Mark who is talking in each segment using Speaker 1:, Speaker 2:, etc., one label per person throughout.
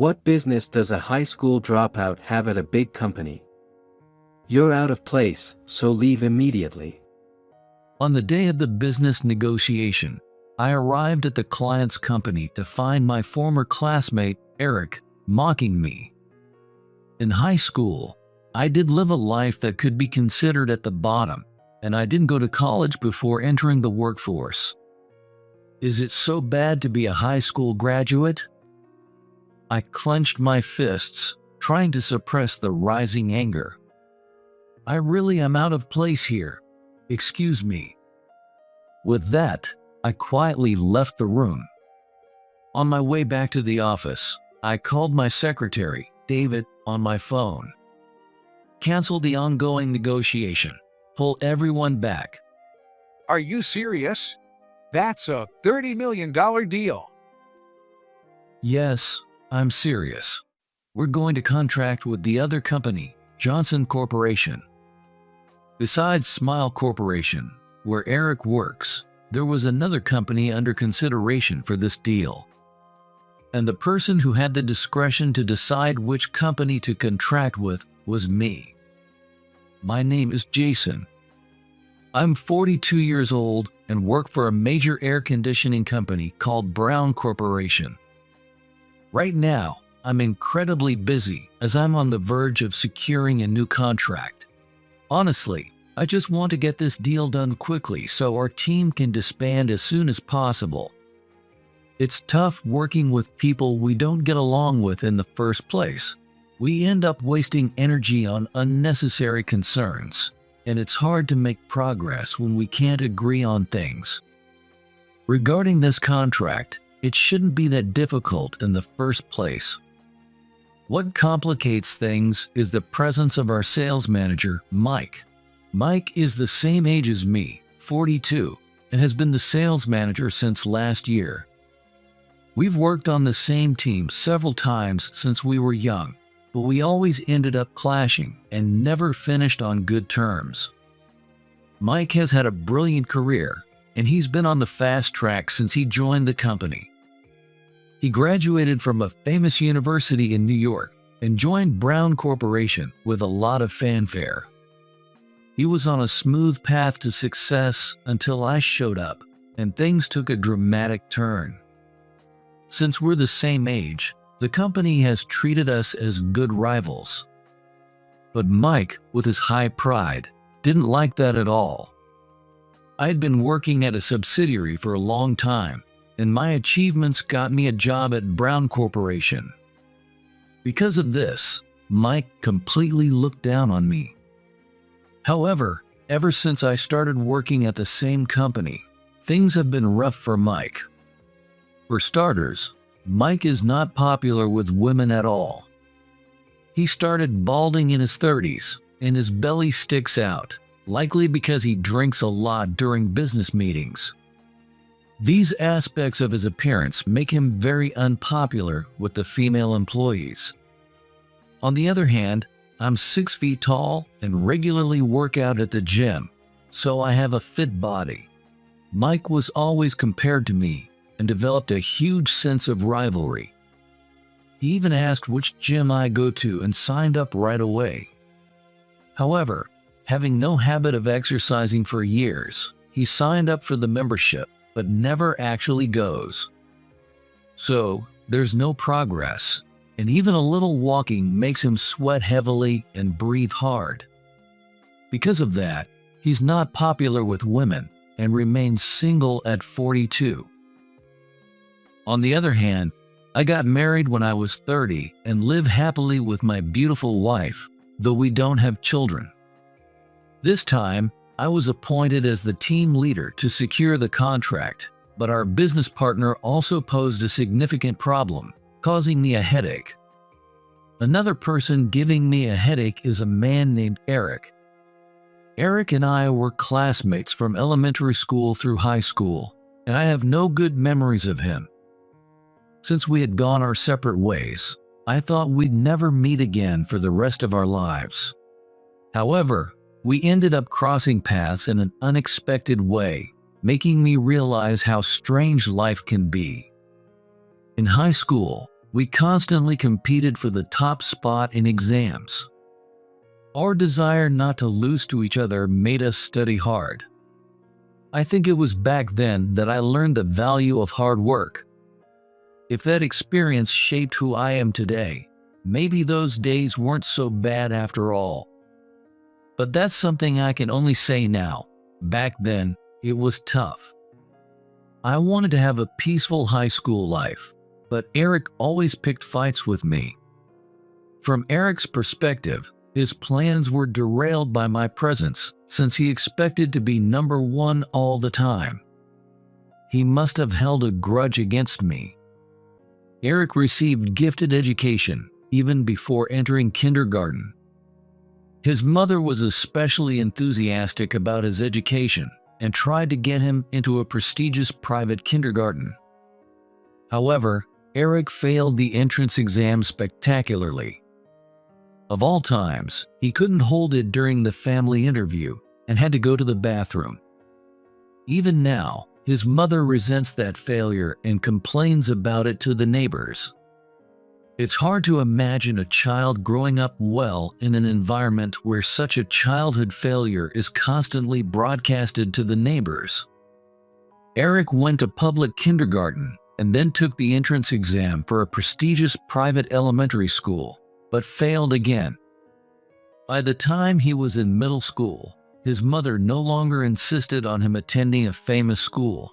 Speaker 1: What business does a high school dropout have at a big company? You're out of place, so leave immediately.
Speaker 2: On the day of the business negotiation, I arrived at the client's company to find my former classmate, Eric, mocking me. In high school, I did live a life that could be considered at the bottom, and I didn't go to college before entering the workforce. Is it so bad to be a high school graduate? I clenched my fists, trying to suppress the rising anger. I really am out of place here. Excuse me. With that, I quietly left the room. On my way back to the office, I called my secretary, David, on my phone. Cancel the ongoing negotiation. Pull everyone back.
Speaker 3: Are you serious? That's a $30 million deal.
Speaker 2: Yes, I'm serious. We're going to contract with the other company, Johnson Corporation. Besides Smile Corporation, where Eric works, there was another company under consideration for this deal. And the person who had the discretion to decide which company to contract with was me. My name is Jason. I'm 42 years old and work for a major air conditioning company called Brown Corporation. Right now, I'm incredibly busy as I'm on the verge of securing a new contract. Honestly, I just want to get this deal done quickly so our team can disband as soon as possible. It's tough working with people we don't get along with in the first place. We end up wasting energy on unnecessary concerns, and it's hard to make progress when we can't agree on things. Regarding this contract, it shouldn't be that difficult in the first place. What complicates things is the presence of our sales manager, Mike. Mike is the same age as me, 42, and has been the sales manager since last year. We've worked on the same team several times since we were young, but we always ended up clashing and never finished on good terms. Mike has had a brilliant career, and he's been on the fast track since he joined the company. He graduated from a famous university in New York and joined Brown Corporation with a lot of fanfare. He was on a smooth path to success until I showed up, and things took a dramatic turn. Since we're the same age, the company has treated us as good rivals. But Mike, with his high pride, didn't like that at all. I'd been working at a subsidiary for a long time, and my achievements got me a job at Brown Corporation. Because of this, Mike completely looked down on me. However, ever since I started working at the same company, things have been rough for Mike. For starters, Mike is not popular with women at all. He started balding in his 30s, and his belly sticks out, likely because he drinks a lot during business meetings. These aspects of his appearance make him very unpopular with the female employees. On the other hand, I'm 6 feet tall and regularly work out at the gym, so I have a fit body. Mike was always compared to me and developed a huge sense of rivalry. He even asked which gym I go to and signed up right away. However, having no habit of exercising for years, he signed up for the membership but never actually goes. So, there's no progress, and even a little walking makes him sweat heavily and breathe hard. Because of that, he's not popular with women and remains single at 42. On the other hand, I got married when I was 30 and live happily with my beautiful wife, though we don't have children. This time, I was appointed as the team leader to secure the contract, but our business partner also posed a significant problem, causing me a headache. Another person giving me a headache is a man named Eric. Eric and I were classmates from elementary school through high school, and I have no good memories of him. Since we had gone our separate ways, I thought we'd never meet again for the rest of our lives. However, we ended up crossing paths in an unexpected way, making me realize how strange life can be. In high school, We constantly competed for the top spot in exams. Our desire not to lose to each other made us study hard. I think it was back then that I learned the value of hard work. If that experience shaped who I am today, maybe those days weren't so bad after all. But that's something I can only say now. Back then, it was tough. I wanted to have a peaceful high school life, but Eric always picked fights with me. From Eric's perspective, his plans were derailed by my presence, since he expected to be number one all the time. He must have held a grudge against me. Eric received gifted education, even before entering kindergarten. His mother was especially enthusiastic about his education and tried to get him into a prestigious private kindergarten. However, Eric failed the entrance exam spectacularly. Of all times, he couldn't hold it during the family interview and had to go to the bathroom. Even now, his mother resents that failure and complains about it to the neighbors. It's hard to imagine a child growing up well in an environment where such a childhood failure is constantly broadcasted to the neighbors. Eric went to public kindergarten and then took the entrance exam for a prestigious private elementary school, but failed again. By the time he was in middle school, his mother no longer insisted on him attending a famous school.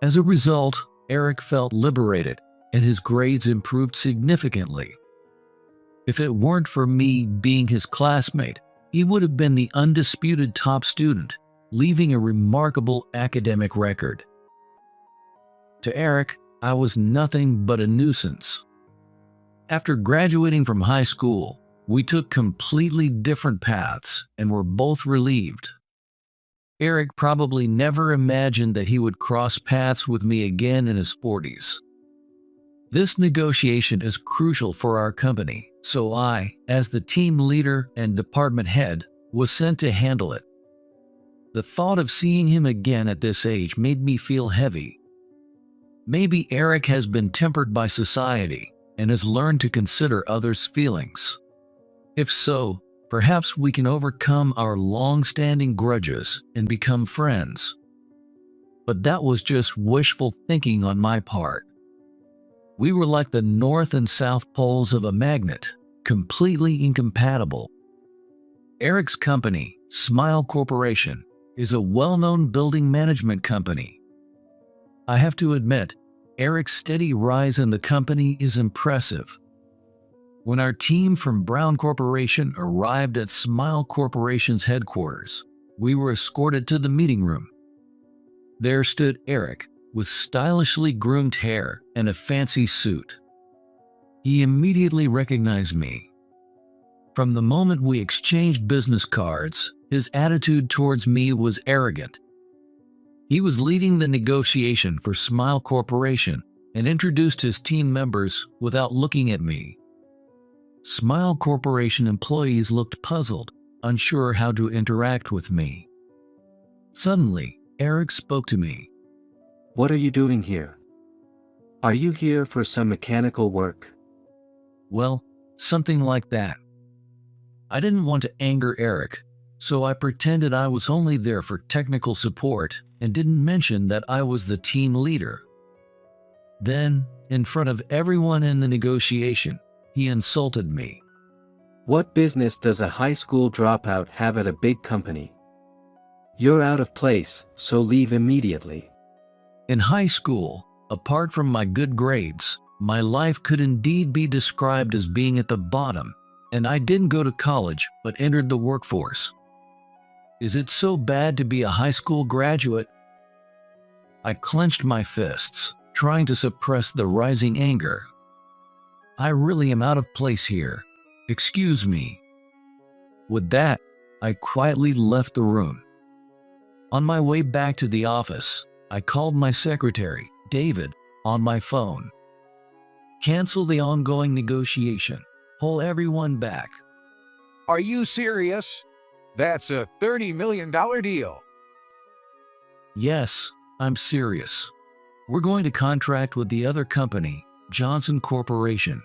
Speaker 2: As a result, Eric felt liberated, and his grades improved significantly. If it weren't for me being his classmate, he would have been the undisputed top student, leaving a remarkable academic record. To Eric, I was nothing but a nuisance. After graduating from high school, we took completely different paths and were both relieved. Eric probably never imagined that he would cross paths with me again in his 40s. This negotiation is crucial for our company, so I, as the team leader and department head, was sent to handle it. The thought of seeing him again at this age made me feel heavy. Maybe Eric has been tempered by society and has learned to consider others' feelings. If so, perhaps we can overcome our long-standing grudges and become friends. But that was just wishful thinking on my part. We were like the north and south poles of a magnet, completely incompatible. Eric's company, Smile Corporation, is a well-known building management company. I have to admit, Eric's steady rise in the company is impressive. When our team from Brown Corporation arrived at Smile Corporation's headquarters, we were escorted to the meeting room. There stood Eric, with stylishly groomed hair and a fancy suit. He immediately recognized me. From the moment we exchanged business cards, his attitude towards me was arrogant. He was leading the negotiation for Smile Corporation and introduced his team members without looking at me. Smile Corporation employees looked puzzled, unsure how to interact with me. Suddenly, Eric spoke to me.
Speaker 1: "What are you doing here? Are you here for some mechanical work?"
Speaker 2: Well, something like that. I didn't want to anger Eric, so I pretended I was only there for technical support and didn't mention that I was the team leader. Then, in front of everyone in the negotiation, he insulted me.
Speaker 1: "What business does a high school dropout have at a big company? You're out of place, so leave immediately."
Speaker 2: In high school, apart from my good grades, my life could indeed be described as being at the bottom, and I didn't go to college but entered the workforce. Is it so bad to be a high school graduate? I clenched my fists, trying to suppress the rising anger. I really am out of place here. Excuse me. With that, I quietly left the room. On my way back to the office, I called my secretary, David, on my phone. Cancel the ongoing negotiation. Pull everyone back.
Speaker 3: Are you serious? That's a $30 million deal.
Speaker 2: Yes, I'm serious. We're going to contract with the other company, Johnson Corporation.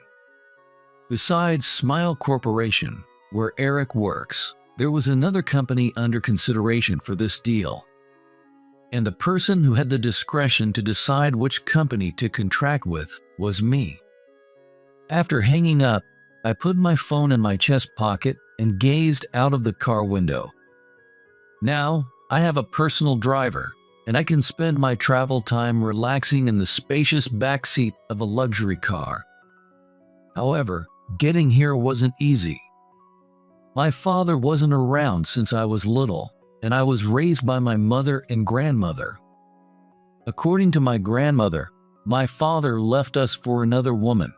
Speaker 2: Besides Smile Corporation, where Eric works, there was another company under consideration for this deal. And the person who had the discretion to decide which company to contract with was me. After hanging up, I put my phone in my chest pocket and gazed out of the car window. Now, I have a personal driver, and I can spend my travel time relaxing in the spacious back seat of a luxury car. However, getting here wasn't easy. My father wasn't around since I was little, and I was raised by my mother and grandmother. According to my grandmother, my father left us for another woman.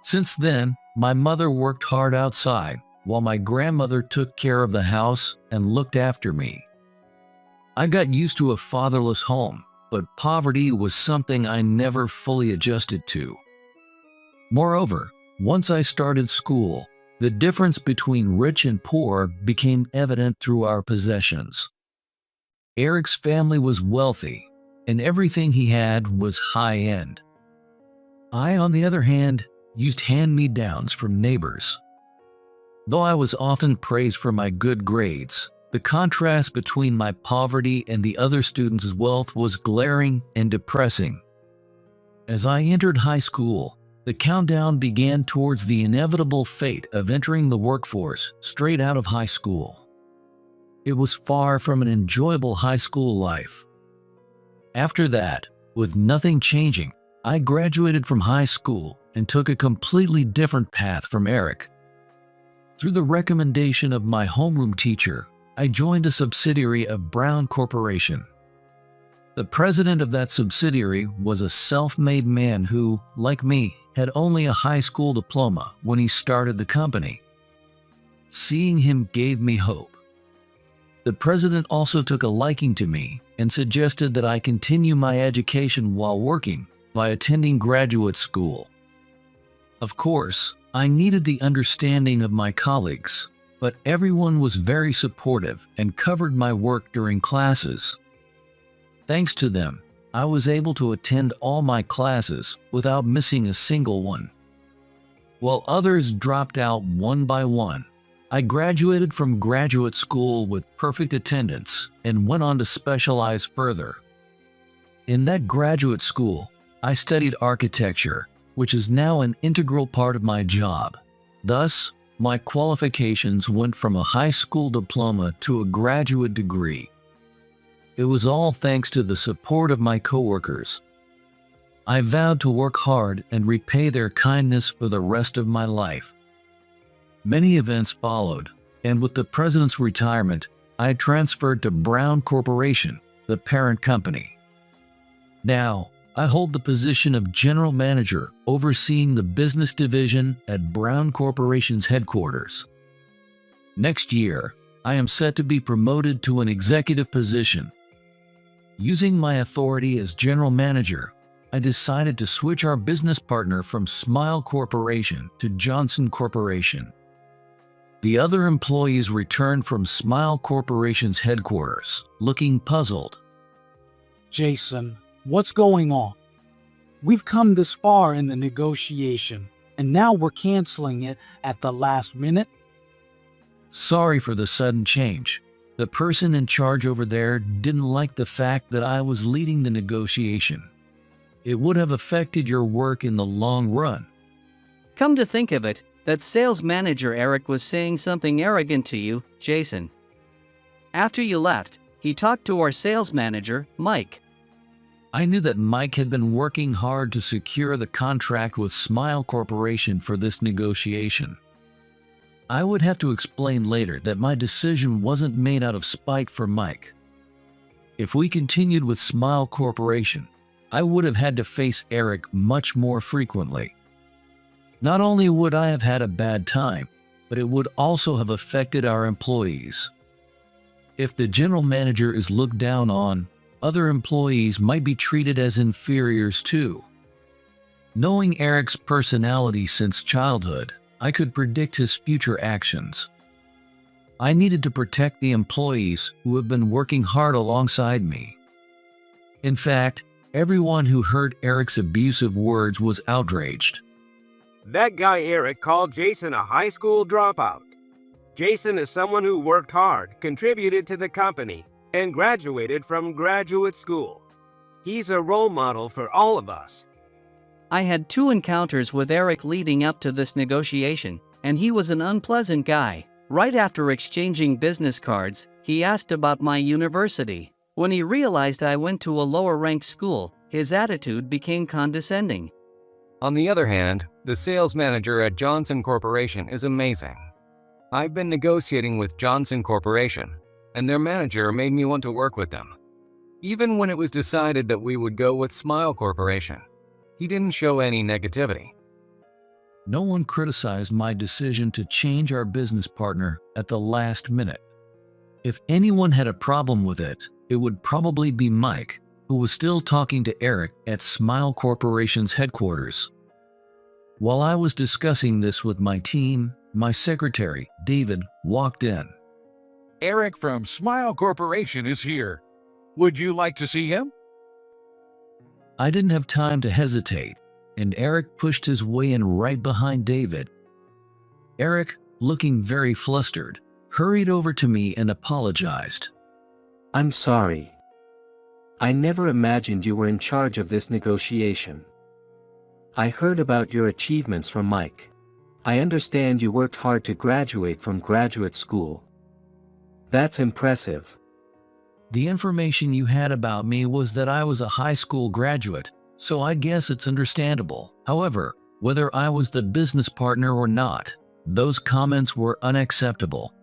Speaker 2: Since then, my mother worked hard outside, while my grandmother took care of the house and looked after me. I got used to a fatherless home, but poverty was something I never fully adjusted to. Moreover, once I started school, the difference between rich and poor became evident through our possessions. Eric's family was wealthy, and everything he had was high-end. I, on the other hand, used hand-me-downs from neighbors. Though I was often praised for my good grades, the contrast between my poverty and the other students' wealth was glaring and depressing. As I entered high school, the countdown began towards the inevitable fate of entering the workforce straight out of high school. It was far from an enjoyable high school life. After that, with nothing changing, I graduated from high school and took a completely different path from Eric. Through the recommendation of my homeroom teacher, I joined a subsidiary of Brown Corporation. The president of that subsidiary was a self-made man who, like me, had only a high school diploma when he started the company. Seeing him gave me hope. The president also took a liking to me and suggested that I continue my education while working by attending graduate school. Of course, I needed the understanding of my colleagues, but everyone was very supportive and covered my work during classes. Thanks to them, I was able to attend all my classes without missing a single one. While others dropped out one by one, I graduated from graduate school with perfect attendance and went on to specialize further. In that graduate school, I studied architecture, which is now an integral part of my job. Thus, my qualifications went from a high school diploma to a graduate degree. It was all thanks to the support of my coworkers. I vowed to work hard and repay their kindness for the rest of my life. Many events followed, and with the president's retirement, I transferred to Brown Corporation, the parent company. Now, I hold the position of general manager overseeing the business division at Brown Corporation's headquarters. Next year, I am set to be promoted to an executive position. Using my authority as general manager, I decided to switch our business partner from Smile Corporation to Johnson Corporation. The other employees returned from Smile Corporation's headquarters, looking puzzled.
Speaker 4: Jason, what's going on? We've come this far in the negotiation, and now we're canceling it at the last minute?
Speaker 2: Sorry for the sudden change. The person in charge over there didn't like the fact that I was leading the negotiation. It would have affected your work in the long run.
Speaker 5: Come to think of it, that sales manager Eric was saying something arrogant to you, Jason. After you left, he talked to our sales manager, Mike.
Speaker 2: I knew that Mike had been working hard to secure the contract with Smile Corporation for this negotiation. I would have to explain later that my decision wasn't made out of spite for Mike. If we continued with Smile Corporation, I would have had to face Eric much more frequently. Not only would I have had a bad time, but it would also have affected our employees. If the general manager is looked down on, other employees might be treated as inferiors too. Knowing Eric's personality since childhood, I could predict his future actions. I needed to protect the employees who have been working hard alongside me. In fact, Everyone who heard Eric's abusive words was outraged.
Speaker 6: That guy Eric called Jason a high school dropout. Jason is someone who worked hard, contributed to the company, and graduated from graduate school. He's a role model for all of us.
Speaker 5: I had 2 encounters with Eric leading up to this negotiation, and he was an unpleasant guy. Right after exchanging business cards, he asked about my university. When he realized I went to a lower-ranked school, his attitude became condescending.
Speaker 7: On the other hand, the sales manager at Johnson Corporation is amazing. I've been negotiating with Johnson Corporation, and their manager made me want to work with them. Even when it was decided that we would go with Smile Corporation, he didn't show any negativity.
Speaker 2: No one criticized my decision to change our business partner at the last minute. If anyone had a problem with it, it would probably be Mike, who was still talking to Eric at Smile Corporation's headquarters. While I was discussing this with my team, my secretary, David, walked in.
Speaker 3: Eric from Smile Corporation is here. Would you like to see him?
Speaker 2: I didn't have time to hesitate, and Eric pushed his way in right behind David. Eric, looking very flustered, hurried over to me and apologized.
Speaker 1: I'm sorry. I never imagined you were in charge of this negotiation. I heard about your achievements from Mike. I understand you worked hard to graduate from graduate school. That's impressive.
Speaker 2: The information you had about me was that I was a high school graduate, so I guess it's understandable. However, whether I was the business partner or not, those comments were unacceptable.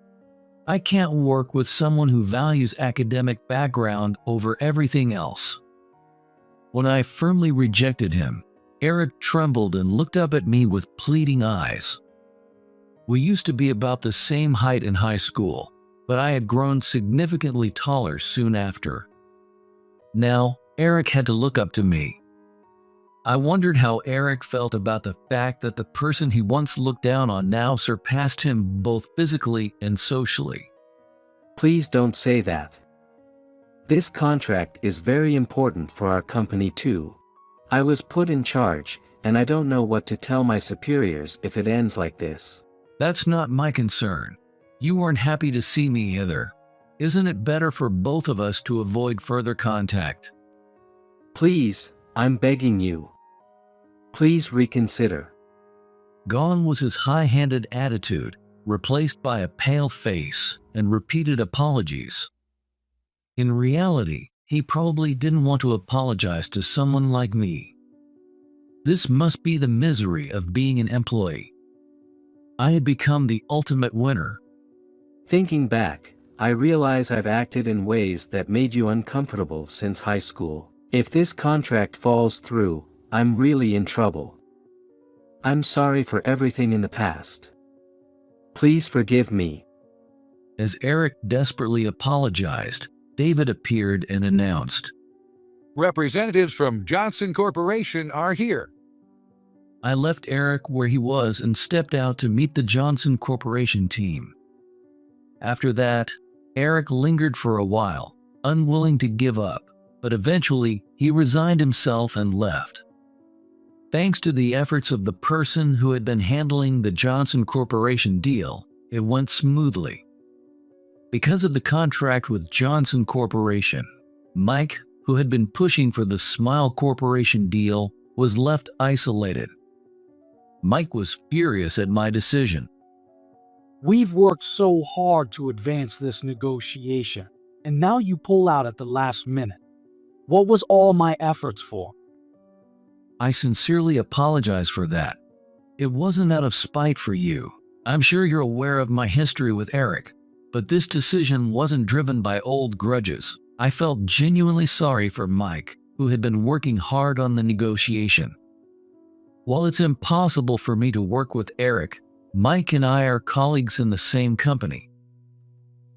Speaker 2: I can't work with someone who values academic background over everything else. When I firmly rejected him, Eric trembled and looked up at me with pleading eyes. We used to be about the same height in high school, but I had grown significantly taller soon after. Now, Eric had to look up to me. I wondered how Eric felt about the fact that the person he once looked down on now surpassed him both physically and socially.
Speaker 1: Please don't say that. This contract is very important for our company too. I was put in charge, and I don't know what to tell my superiors if it ends like this.
Speaker 2: That's not my concern. You weren't happy to see me either. Isn't it better for both of us to avoid further contact?
Speaker 1: Please, I'm begging you. Please reconsider.
Speaker 2: Gone was his high-handed attitude, replaced by a pale face and repeated apologies. In reality, he probably didn't want to apologize to someone like me. This must be the misery of being an employee. I had become the ultimate winner.
Speaker 1: Thinking back, I realize I've acted in ways that made you uncomfortable since high school. If this contract falls through, I'm really in trouble. I'm sorry for everything in the past. Please forgive me.
Speaker 2: As Eric desperately apologized, David appeared and announced,
Speaker 3: Representatives from Johnson Corporation are here.
Speaker 2: I left Eric where he was and stepped out to meet the Johnson Corporation team. After that, Eric lingered for a while, unwilling to give up, but eventually he resigned himself and left. Thanks to the efforts of the person who had been handling the Johnson Corporation deal, it went smoothly. Because of the contract with Johnson Corporation, Mike, who had been pushing for the Smile Corporation deal, was left isolated. Mike was furious at my decision.
Speaker 4: We've worked so hard to advance this negotiation, and now you pull out at the last minute. What was all my efforts for?
Speaker 2: I sincerely apologize for that. It wasn't out of spite for you. I'm sure you're aware of my history with Eric, but this decision wasn't driven by old grudges. I felt genuinely sorry for Mike, who had been working hard on the negotiation. While it's impossible for me to work with Eric, Mike and I are colleagues in the same company.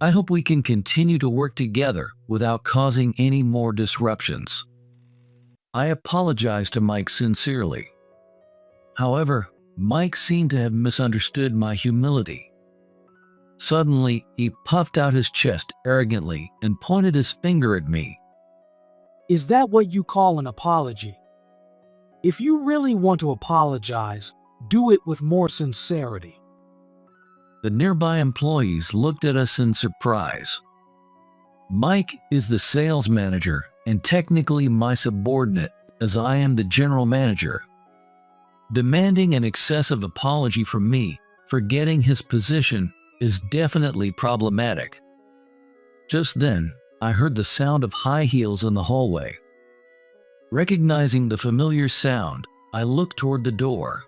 Speaker 2: I hope we can continue to work together without causing any more disruptions. I apologize to Mike sincerely. However, Mike seemed to have misunderstood my humility. Suddenly, he puffed out his chest arrogantly and pointed his finger at me.
Speaker 4: Is that what you call an apology? If you really want to apologize, do it with more sincerity.
Speaker 2: The nearby employees looked at us in surprise. Mike is the sales manager and technically my subordinate, as I am the general manager. Demanding an excessive apology from me for getting his position is definitely problematic. Just then, I heard the sound of high heels in the hallway. Recognizing the familiar sound, I looked toward the door.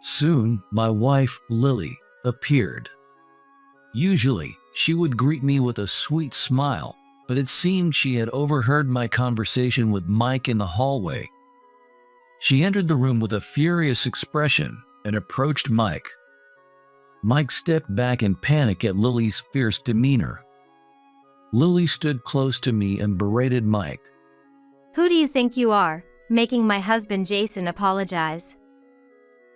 Speaker 2: Soon, my wife, Lily, appeared. Usually, she would greet me with a sweet smile, but it seemed she had overheard my conversation with Mike in the hallway. She entered the room with a furious expression and approached Mike. Mike stepped back in panic at Lily's fierce demeanor. Lily stood close to me and berated Mike.
Speaker 8: Who do you think you are, making my husband Jason apologize?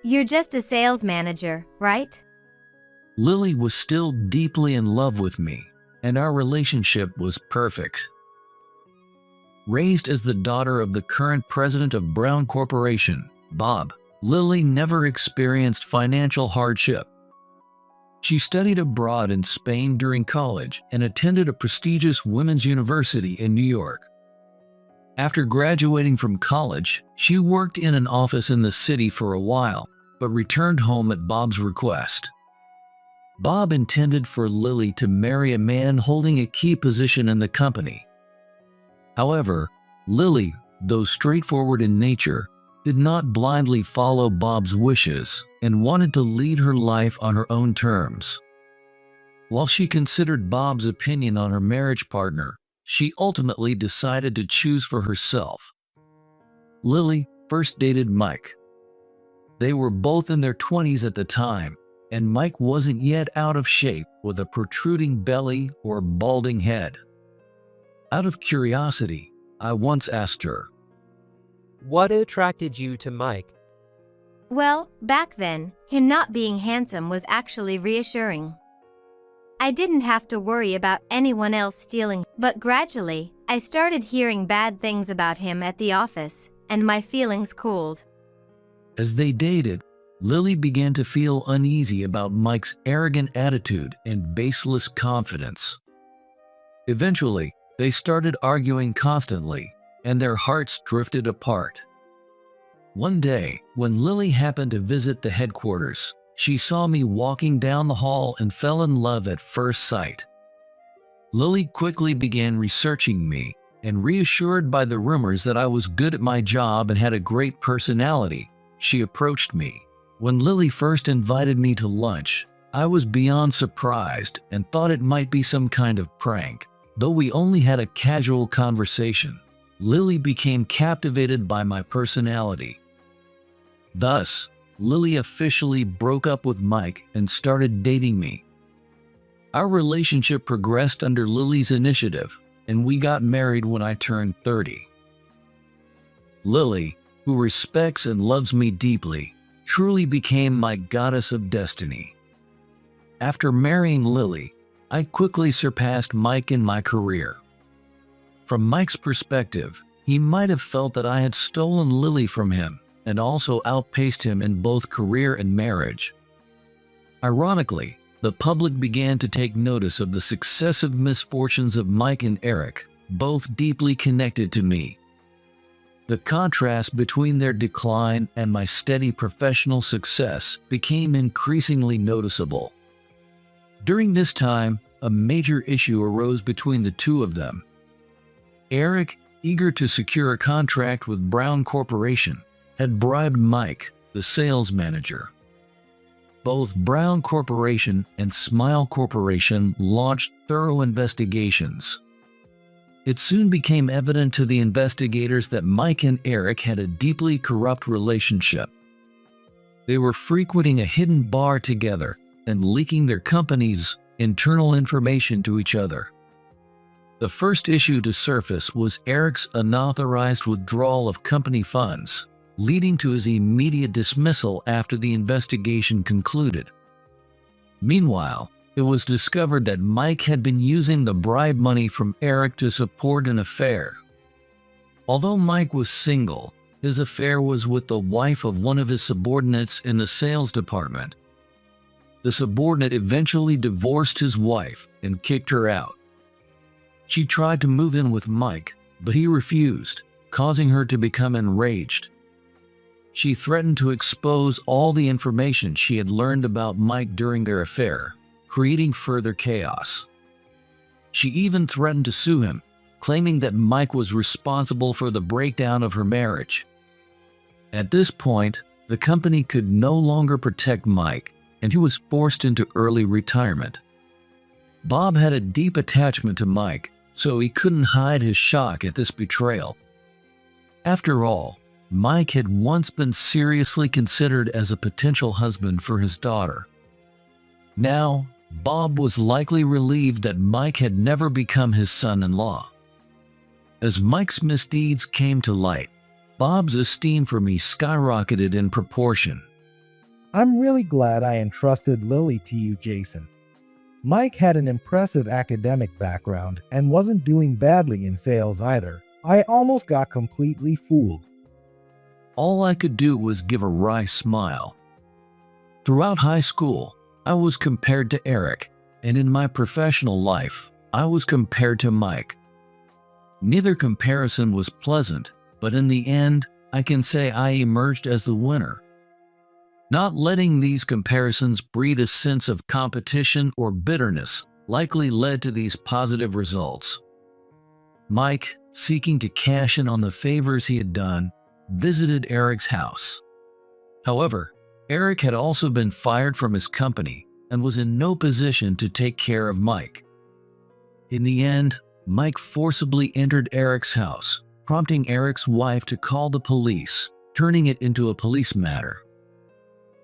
Speaker 8: You're just a sales manager, right?
Speaker 2: Lily was still deeply in love with me, and our relationship was perfect. Raised as the daughter of the current president of Brown Corporation, Bob, Lily never experienced financial hardship. She studied abroad in Spain during college and attended a prestigious women's university in New York. After graduating from college, she worked in an office in the city for a while, but returned home at Bob's request. Bob intended for Lily to marry a man holding a key position in the company. However, Lily, though straightforward in nature, did not blindly follow Bob's wishes and wanted to lead her life on her own terms. While she considered Bob's opinion on her marriage partner, she ultimately decided to choose for herself. Lily first dated Mike. They were both in their 20s at the time, and Mike wasn't yet out of shape with a protruding belly or balding head. Out of curiosity, I once asked her,
Speaker 9: What attracted you to Mike?
Speaker 8: Well, back then, him not being handsome was actually reassuring. I didn't have to worry about anyone else stealing, but gradually, I started hearing bad things about him at the office, and my feelings cooled.
Speaker 2: As they dated, Lily began to feel uneasy about Mike's arrogant attitude and baseless confidence. Eventually, they started arguing constantly, and their hearts drifted apart. One day, when Lily happened to visit the headquarters, she saw me walking down the hall and fell in love at first sight. Lily quickly began researching me, and reassured by the rumors that I was good at my job and had a great personality, she approached me. When Lily first invited me to lunch, I was beyond surprised and thought it might be some kind of prank. Though we only had a casual conversation, Lily became captivated by my personality. Thus, Lily officially broke up with Mike and started dating me. Our relationship progressed under Lily's initiative, and we got married when I turned 30. Lily, who respects and loves me deeply, truly became my goddess of destiny. After marrying Lily, I quickly surpassed Mike in my career. From Mike's perspective, he might have felt that I had stolen Lily from him and also outpaced him in both career and marriage. Ironically, the public began to take notice of the successive misfortunes of Mike and Eric, both deeply connected to me. The contrast between their decline and my steady professional success became increasingly noticeable. During this time, a major issue arose between the two of them. Eric, eager to secure a contract with Brown Corporation, had bribed Mike, the sales manager. Both Brown Corporation and Smile Corporation launched thorough investigations. It soon became evident to the investigators that Mike and Eric had a deeply corrupt relationship. They were frequenting a hidden bar together and leaking their company's internal information to each other. The first issue to surface was Eric's unauthorized withdrawal of company funds, leading to his immediate dismissal after the investigation concluded. Meanwhile, it was discovered that Mike had been using the bribe money from Eric to support an affair. Although Mike was single, his affair was with the wife of one of his subordinates in the sales department. The subordinate eventually divorced his wife and kicked her out. She tried to move in with Mike, but he refused, causing her to become enraged. She threatened to expose all the information she had learned about Mike during their affair, creating further chaos. She even threatened to sue him, claiming that Mike was responsible for the breakdown of her marriage. At this point, the company could no longer protect Mike, and he was forced into early retirement. Bob had a deep attachment to Mike, so he couldn't hide his shock at this betrayal. After all, Mike had once been seriously considered as a potential husband for his daughter. Now, Bob was likely relieved that Mike had never become his son-in-law. As Mike's misdeeds came to light, Bob's esteem for me skyrocketed in proportion.
Speaker 10: I'm really glad I entrusted Lily to you, Jason. Mike had an impressive academic background and wasn't doing badly in sales either. I almost got completely fooled.
Speaker 2: All I could do was give a wry smile. Throughout high school, I was compared to Eric, and in my professional life, I was compared to Mike. Neither comparison was pleasant, but in the end, I can say I emerged as the winner. Not letting these comparisons breed a sense of competition or bitterness likely led to these positive results. Mike, seeking to cash in on the favors he had done, visited Eric's house. However, Eric had also been fired from his company and was in no position to take care of Mike. In the end, Mike forcibly entered Eric's house, prompting Eric's wife to call the police, turning it into a police matter.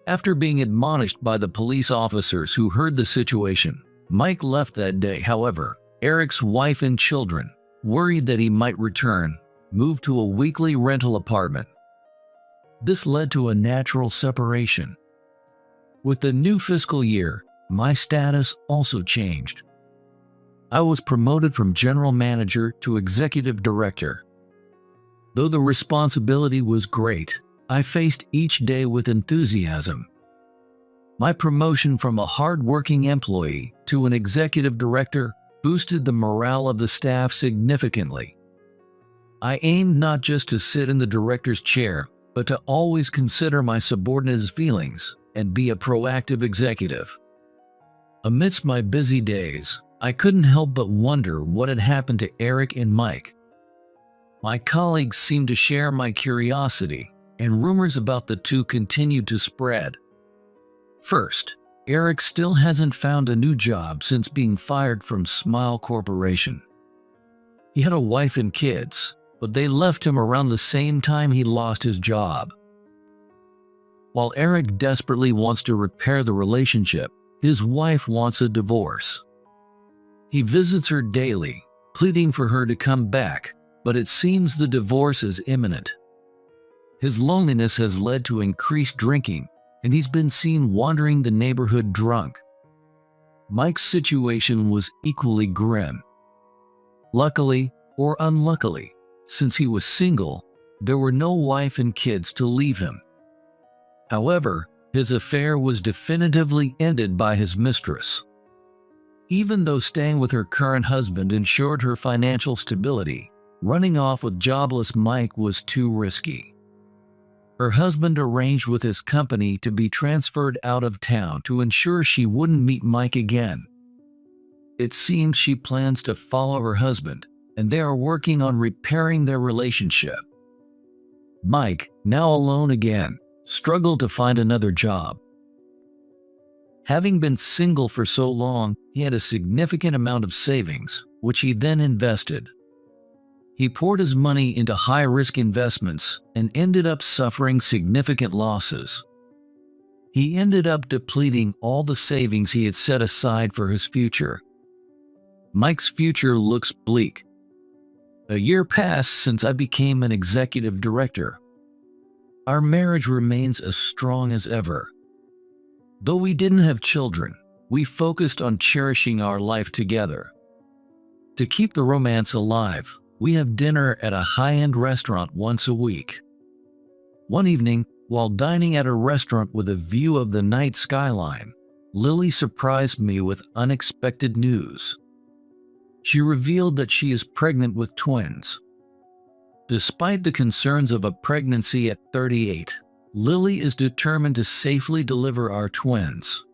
Speaker 2: After being admonished by the police officers who heard the situation, Mike left that day. However, Eric's wife and children, worried that he might return, moved to a weekly rental apartment. This led to a natural separation. With the new fiscal year, my status also changed. I was promoted from general manager to executive director. Though the responsibility was great, I faced each day with enthusiasm. My promotion from a hard-working employee to an executive director boosted the morale of the staff significantly. I aimed not just to sit in the director's chair, but to always consider my subordinates' feelings and be a proactive executive. Amidst my busy days, I couldn't help but wonder what had happened to Eric and Mike. My colleagues seemed to share my curiosity, and rumors about the two continued to spread. First, Eric still hasn't found a new job since being fired from Smile Corporation. He had a wife and kids, but they left him around the same time he lost his job. While Eric desperately wants to repair the relationship, his wife wants a divorce. He visits her daily, pleading for her to come back, but it seems the divorce is imminent. His loneliness has led to increased drinking, and he's been seen wandering the neighborhood drunk. Mike's situation was equally grim. Luckily, or unluckily, since he was single, there were no wife and kids to leave him. However, his affair was definitively ended by his mistress. Even though staying with her current husband ensured her financial stability, running off with jobless Mike was too risky. Her husband arranged with his company to be transferred out of town to ensure she wouldn't meet Mike again. It seems she plans to follow her husband, and they are working on repairing their relationship. Mike, now alone again, struggled to find another job. Having been single for so long, he had a significant amount of savings, which he then invested. He poured his money into high-risk investments and ended up suffering significant losses. He ended up depleting all the savings he had set aside for his future. Mike's future looks bleak. A year passed since I became an executive director. Our marriage remains as strong as ever. Though we didn't have children, we focused on cherishing our life together. To keep the romance alive, We have dinner at a high-end restaurant once a week. One evening, while dining at a restaurant with a view of the night skyline, Lily surprised me with unexpected news. She revealed that she is pregnant with twins. Despite the concerns of a pregnancy at 38, Lily is determined to safely deliver our twins.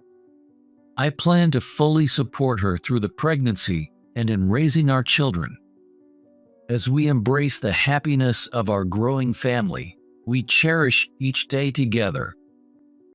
Speaker 2: I plan to fully support her through the pregnancy and in raising our children. As we embrace the happiness of our growing family, we cherish each day together